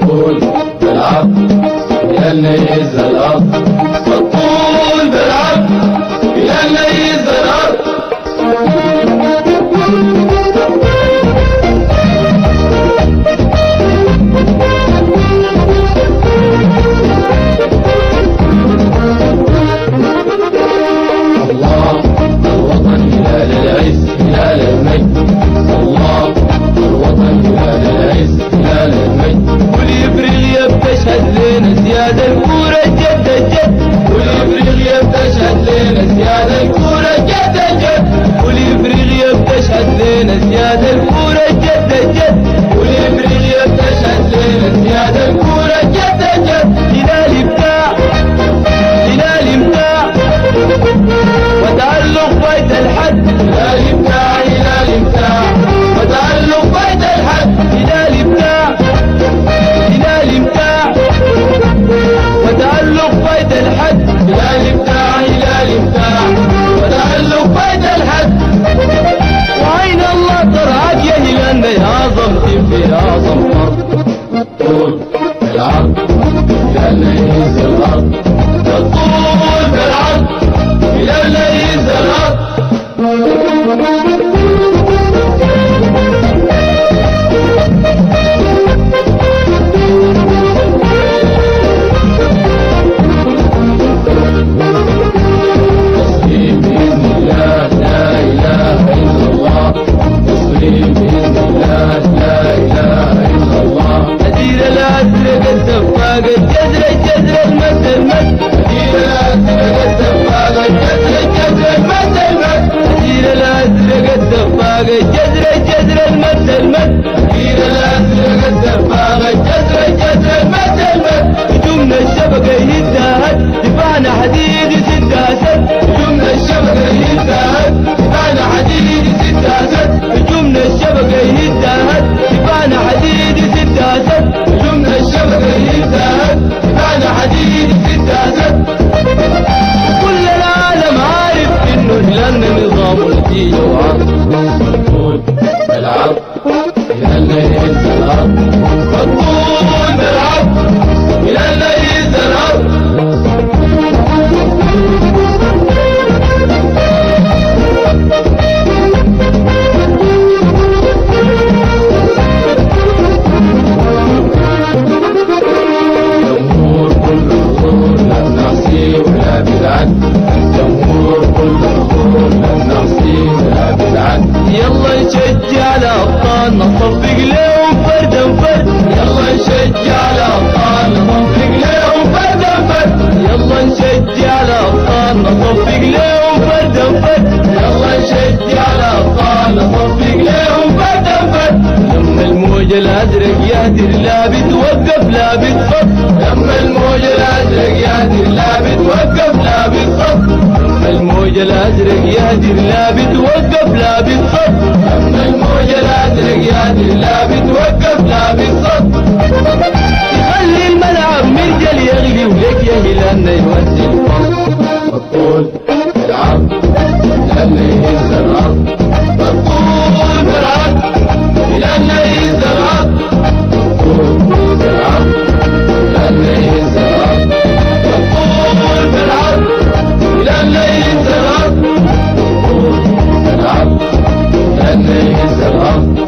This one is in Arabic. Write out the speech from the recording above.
طول بالعرض يلي يهز الأرض، الطول بالعرض يلي يهز الأرض. الله الوطن هلال العز هلال المجد، الله الوطن هلال العز هلال المجد. والإفريقيا بتشهد لنا زيادة الكورة جد جد، والإفريقيا بتشهد لنا زيادة الكورة جد جد، والإفريقيا بتشهد لنا زيادة الكورة جد جد، والإفريقيا بتشهد لنا زيادة الكورة جد جد. هلال إبداع هلال إبداع وتألق بيت الحد، هلال إبداع هلال إبداع وتألق بيت الحد. هلال إبداع هلال إبداع وتألق بيت الحد، هلال إبداع هلال إبداع وتألق بيت الحد. وعين الله ترعاك يا هلالنا يا أعظم تيم في أعظم أرض. طول بالعرض هلالنا يهز الأرض، الطول بالعرض هلالنا يهز الأرض. تصليم بإذن الله لا إله إلا الله، تصليم بإذن الله لا إله إلا الله. أدير الأزرق الدفاق الجزر الجزر المد المد، أدير الأزرق الدفاق الجزر الجزر المد المد، أدير الأزرق الدفاق الجزر الجزر المد المد، أدير الأزرق الدفاق الجزر الجزر المد المد. هجومنا الشبكة ينتهت دفاعنا حديد ست أسد، هجومنا الشبكة ينتهت دفاعنا حديد ست أسد، هجومنا الشبكة ينتهت دفاعنا حديد ست أسد، هجومنا الشبكة ينتهت دفاعنا حديد ست أسد. كل العالم عارف إنه هلالنا نظام ولدي وعرض، الطول بالعرض هلالنا يهز الأرض، الطول بالعرض هلالنا يهز الأرض. جمهور كل حضور لا بنعصيه ولا بدعد، الجمهور كل حضور لا بنعصيه ولا بدعد. يلا نشجع لأبطالنا نصفق لهم فردا فرد، يلا نشجع لأبطالنا نصفق لهم فردا فرد، يلا نشجع لأبطالنا نصفق لهم فردا فرد، يلا نشجع لأبطالنا نصفق لهم فردا فرد. لما الموج الأزرق يهدر لا بتوقف لا بتصف، لما الموج الأزرق يهدر لا بتوقف لا بتصف، لما الموج الأزرق يهدر لا بتوقف لا بتصف، لما الموج الأزرق يهدر لا بتوقف لا بتصف. يخلي الملعب مرجل يغلي ولك يا هلالنا يودي الفصل، الطول بالعرض هلالنا يهز الأرض، الطول بالعرض هلالنا يهز الأرض، الطول بالعرض هلالنا يهز الأرض، الطول بالعرض هلالنا يهز الأرض، الطول بالعرض هلالنا يهز الأرض.